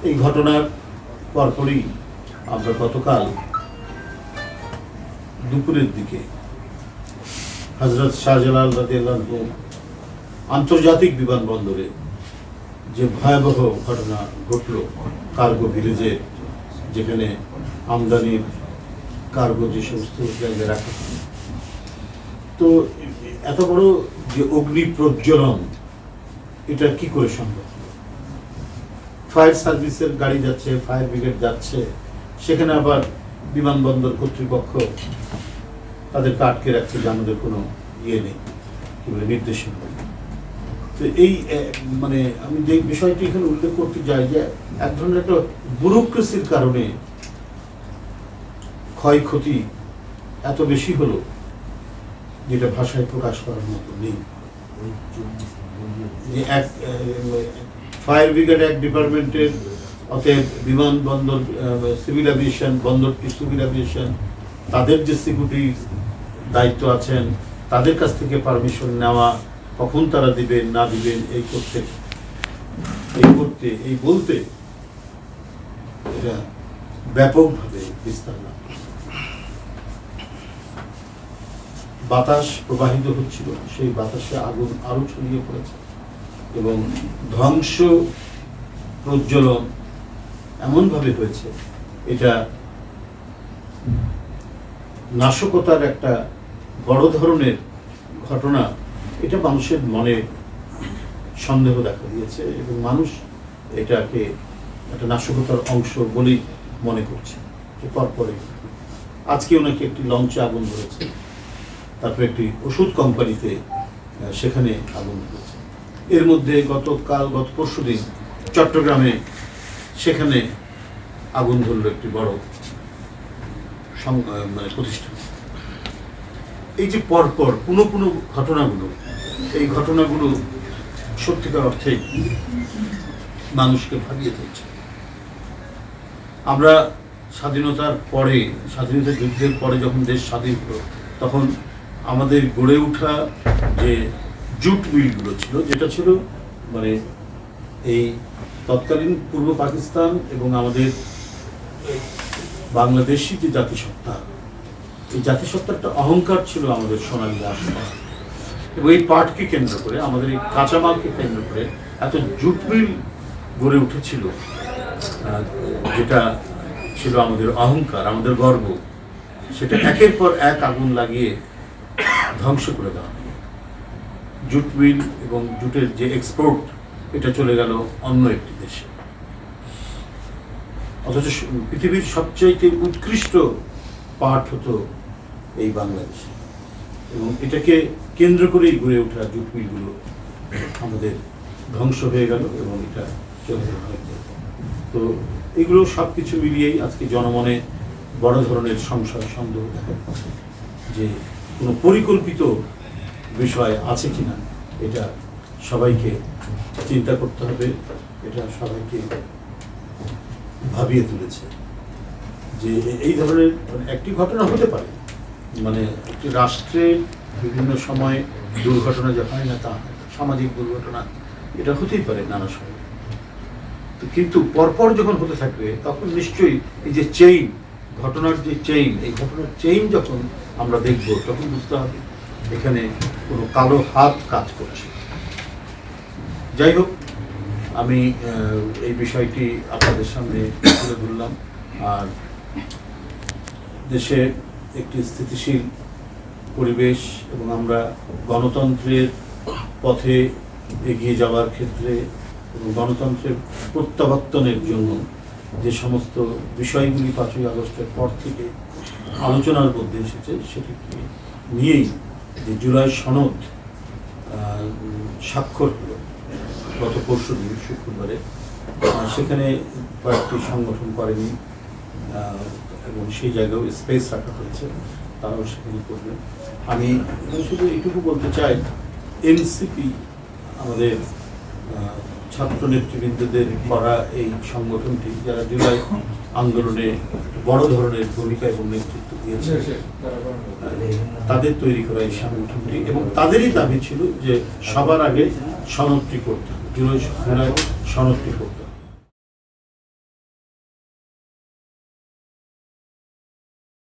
এই ঘটনার পরপরই আমরা গতকাল দুপুরের দিকে হযরত শাহজালাল রাদিয়াল্লাহু আন্তর্জাতিক বিমানবন্দরে যে ভয়াবহ ঘটনা ঘটল কার্গো ভিলেজে, যেখানে আমদানির কার্গো যে সমস্ত জায়গায় রাখা, তো এত বড় যে অগ্নি প্রজ্বলন, এটা কি করে সম্ভব? ফায়ার সার্ভিসের গাড়ি যাচ্ছে, ফায়ার ব্রিগেড যাচ্ছে, সেখানে আবার বিমানবন্দর কর্তৃপক্ষ তাদেরকে আটকে রাখছে যে আমাদের কোনো ইয়ে নেই, কি বলে, নির্দেশনা। তো এই মানে আমি যে বিষয়টি এখানে উল্লেখ করতে যাই যে এক ধরনের একটা ব্যুরোক্রেসির কারণে ক্ষয়ক্ষতি এত বেশি হলো যেটা ভাষায় প্রকাশ করার মতো নেই। যে এক ফায়ার ব্রিগেড এক ডিপার্টমেন্টের, অতএব বিমানবন্দর সিভিল এভিয়েশন, বন্দরটি সিভিল এভিয়েশন, তাদের যে সিকিউরিটির দায়িত্ব আছেন তাদের কাছ থেকে পারমিশন নেওয়া, কখন তারা দিবেন না দিবেন, এই করতে এই বলতে এটা ব্যাপকভাবে বিস্তার লাভ। বাতাস প্রবাহিত হচ্ছিল, সেই বাতাসে আগুন আরো ছড়িয়ে পড়েছে এবং ধ্বংস প্রজ্বলন এমনভাবে হয়েছে, এটা নাশকতার একটা বড় ধরনের ঘটনা। এটা মানুষের মনে সন্দেহ দেখা দিয়েছে এবং মানুষ এটাকে একটা নাশকতার অংশ বলেই মনে করছে। পরপরে আজকেও নাকি একটি লঞ্চে আগুন ধরেছে, তারপরে একটি ওষুধ কোম্পানিতে সেখানে আগুন ধরেছে। এর মধ্যে গত পরশুদিন চট্টগ্রামে সেখানে আগুন ধরল একটি বড় মানে প্রতিষ্ঠান। এই যে পরপর পুনঃ ঘটনাগুলো, এই ঘটনাগুলো সত্যিকার অর্থে মানুষকে ভাবিয়ে তুলছে। আমরা স্বাধীনতার পরে, স্বাধীনতা যুদ্ধের পরে যখন দেশ স্বাধীন হলো, তখন আমাদের গড়ে ওঠা যে জুট মিলগুলো ছিল, যেটা ছিল মানে এই তৎকালীন পূর্ব পাকিস্তান এবং আমাদের বাংলাদেশি যে জাতিসত্তা, এই জাতিসত্তার একটা অহংকার ছিল আমাদের সোনালী রাষ্ট্র। এবং এই পাটকে কেন্দ্র করে, আমাদের এই কাঁচামালকে কেন্দ্র করে এত জুট মিল গড়ে উঠেছিল, যেটা ছিল আমাদের অহংকার, আমাদের গর্ব। সেটা একের পর এক আগুন লাগিয়ে ধ্বংস করে দেওয়া। জুট মিল এবং জুটের যে এক্সপোর্ট, এটা চলে গেল অন্য একটি দেশে, অথচ পৃথিবীর সবচাইতে উৎকৃষ্ট পাট হতো এই বাংলাদেশে। এবং এটাকে কেন্দ্র করেই গড়ে ওঠা জুট মিলগুলো আমাদের ধ্বংস হয়ে গেল এবং এটা চলে গেল। তো এগুলো সব কিছু মিলিয়েই আজকে জনমনে বড় ধরনের সংশয় সন্দেহ দেখা যাচ্ছে যে কোনো পরিকল্পিত বিষয় আছে কিনা, এটা সবাইকে চিন্তা করতে হবে। এটা সবাইকে ভাবিয়ে তুলেছে যে এই ধরনের একটি ঘটনা হতে পারে, মানে একটি রাষ্ট্রের বিভিন্ন সময় দুর্ঘটনা যে হয় না তা, সামাজিক দুর্ঘটনা এটা হতেই পারে নানা সময়। তো কিন্তু পরপর যখন হতে থাকবে তখন নিশ্চয়ই এই যে চেইন, ঘটনার যে চেইন, এই ঘটনার চেইন যখন আমরা দেখব তখন বুঝতে হবে এখানে কোনো কালো হাত কাজ করছে। যাই হোক, আমি এই বিষয়টি আপনাদের সামনে তুলে ধরলাম। আর দেশে একটি স্থিতিশীল পরিবেশ এবং আমরা গণতন্ত্রের পথে এগিয়ে যাওয়ার ক্ষেত্রে এবং গণতন্ত্রের প্রত্যাবর্তনের জন্য যে সমস্ত বিষয়গুলি 5ই আগস্টের পর থেকে আলোচনার মধ্যে এসেছে, সেটিকে নিয়েই যে জুলাই সনদ স্বাক্ষর হলো গত পরশুদিন শুক্রবারে, সেখানে কয়েকটি সংগঠন করেনি এবং সেই জায়গাও স্পেস রাখা হয়েছে, তারাও সেখানে করবেন। আমি শুধু এইটুকু বলতে চাই, এনসিপি আমাদের ছাত্র নেতৃবৃন্দদের করা এই সংগঠনটি, যারা জুলাই আন্দোলনে বড় ধরনের ভূমিকা এবং নেতৃত্ব দিয়েছে, তাদের তৈরি করা এই সংগঠনটি, এবং তাদেরই দাবি ছিল যে সবার আগে সনদটি করতে হবে, জুলাই সনদটি করতে হবে।